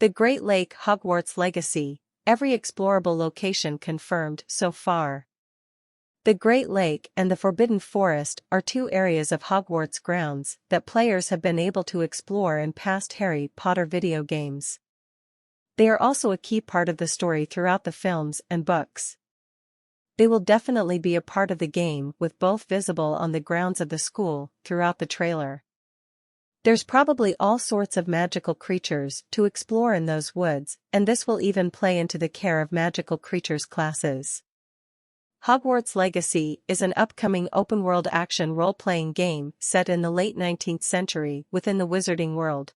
The Great Lake Hogwarts Legacy, every explorable location confirmed so far. The Great Lake and the Forbidden Forest are two areas of Hogwarts grounds that players have been able to explore in past Harry Potter video games. They are also a key part of the story throughout the films and books. They will definitely be a part of the game, with both visible on the grounds of the school throughout the trailer. There's probably all sorts of magical creatures to explore in those woods, and this will even play into the care of magical creatures classes. Hogwarts Legacy is an upcoming open-world action role-playing game set in the late 19th century within the Wizarding World.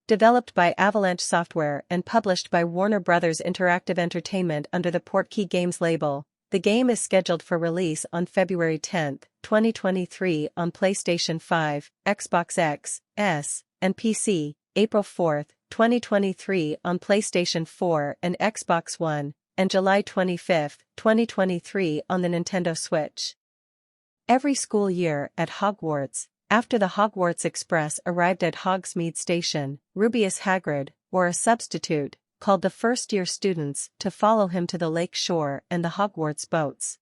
Developed by Avalanche Software and published by Warner Bros. Interactive Entertainment under the Portkey Games label, the game is scheduled for release on February 10, 2023 on PlayStation 5, Xbox X, S, and PC, April 4, 2023 on PlayStation 4 and Xbox One, and July 25, 2023 on the Nintendo Switch. Every school year at Hogwarts, after the Hogwarts Express arrived at Hogsmeade Station, Rubeus Hagrid, or a substitute, called the first-year students to follow him to the lake shore and the Hogwarts boats.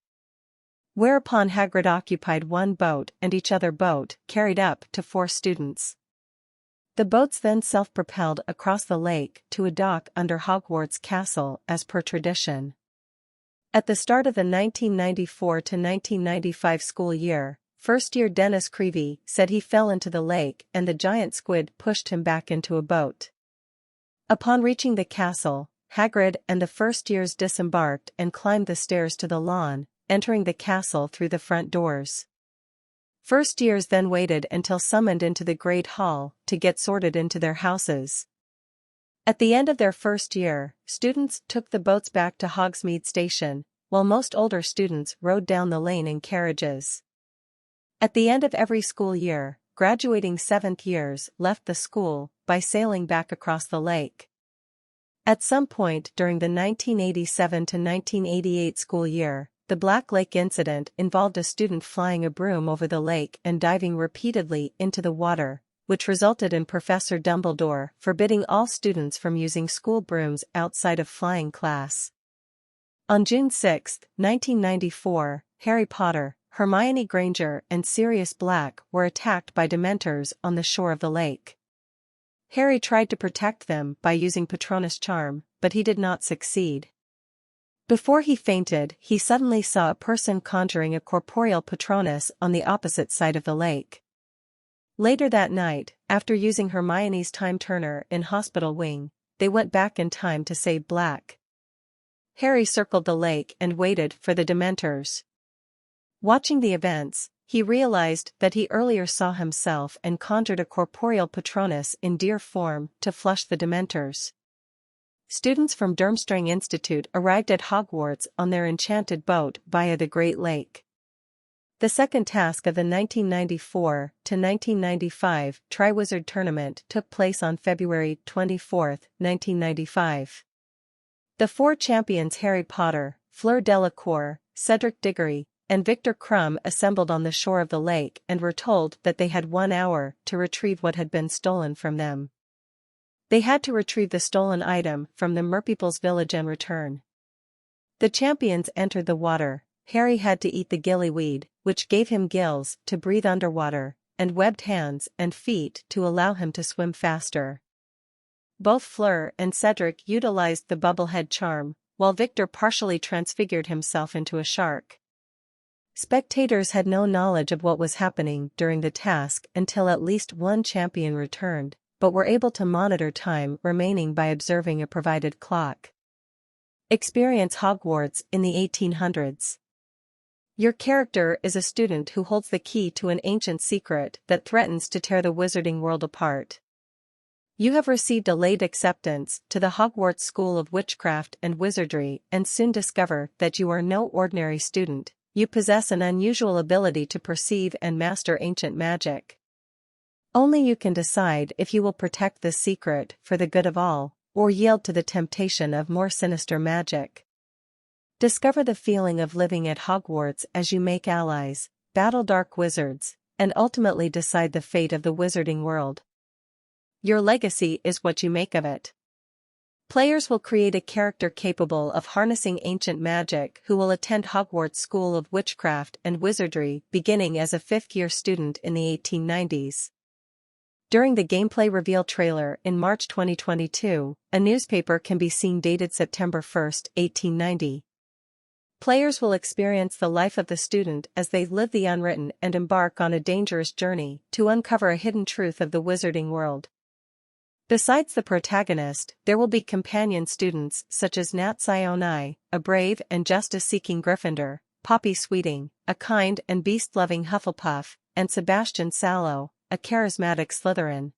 Whereupon Hagrid occupied one boat and each other boat carried up to 4 students. The boats then self-propelled across the lake to a dock under Hogwarts Castle as per tradition. At the start of the 1994 to 1995 school year, first-year Dennis Creevy said he fell into the lake and the giant squid pushed him back into a boat. Upon reaching the castle, Hagrid and the first years disembarked and climbed the stairs to the lawn, entering the castle through the front doors. First years then waited until summoned into the Great Hall to get sorted into their houses. At the end of their first year, students took the boats back to Hogsmeade Station, while most older students rode down the lane in carriages. At the end of every school year, graduating 7th years left the school by sailing back across the lake. At some point during the 1987 to 1988 school year, the Black Lake incident involved a student flying a broom over the lake and diving repeatedly into the water, which resulted in Professor Dumbledore forbidding all students from using school brooms outside of flying class. On June 6, 1994, Harry Potter, Hermione Granger and Sirius Black were attacked by Dementors on the shore of the lake. Harry tried to protect them by using Patronus Charm, but he did not succeed. Before he fainted, he suddenly saw a person conjuring a corporeal Patronus on the opposite side of the lake. Later that night, after using Hermione's time turner in Hospital Wing, they went back in time to save Black. Harry circled the lake and waited for the Dementors. Watching the events, he realized that he earlier saw himself and conjured a corporeal Patronus in deer form to flush the Dementors. Students from Durmstrang Institute arrived at Hogwarts on their enchanted boat via the Great Lake. The second task of the 1994 to 1995 Triwizard Tournament took place on February 24, 1995. The 4 champions Harry Potter, Fleur Delacour, Cedric Diggory, and Victor Crumb assembled on the shore of the lake and were told that they had 1 hour to retrieve what had been stolen from them. They had to retrieve the stolen item from the Merpeople's village and return. The champions entered the water. Harry had to eat the gillyweed, which gave him gills to breathe underwater, and webbed hands and feet to allow him to swim faster. Both Fleur and Cedric utilized the bubblehead charm, while Victor partially transfigured himself into a shark. Spectators had no knowledge of what was happening during the task until at least one champion returned, but were able to monitor time remaining by observing a provided clock. Experience Hogwarts in the 1800s. Your character is a student who holds the key to an ancient secret that threatens to tear the wizarding world apart. You have received a late acceptance to the Hogwarts School of Witchcraft and Wizardry and soon discover that you are no ordinary student. You possess an unusual ability to perceive and master ancient magic. Only you can decide if you will protect this secret for the good of all, or yield to the temptation of more sinister magic. Discover the feeling of living at Hogwarts as you make allies, battle dark wizards, and ultimately decide the fate of the wizarding world. Your legacy is what you make of it. Players will create a character capable of harnessing ancient magic who will attend Hogwarts School of Witchcraft and Wizardry beginning as a fifth-year student in the 1890s. During the gameplay reveal trailer in March 2022, a newspaper can be seen dated September 1, 1890. Players will experience the life of the student as they live the unwritten and embark on a dangerous journey to uncover a hidden truth of the wizarding world. Besides the protagonist, there will be companion students such as Nat Sion, a brave and justice-seeking Gryffindor, Poppy Sweeting, a kind and beast-loving Hufflepuff, and Sebastian Sallow, a charismatic Slytherin.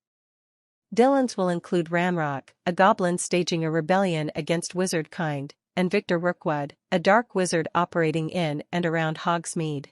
Villains will include Ranrock, a goblin staging a rebellion against wizard kind, and Victor Rookwood, a dark wizard operating in and around Hogsmeade.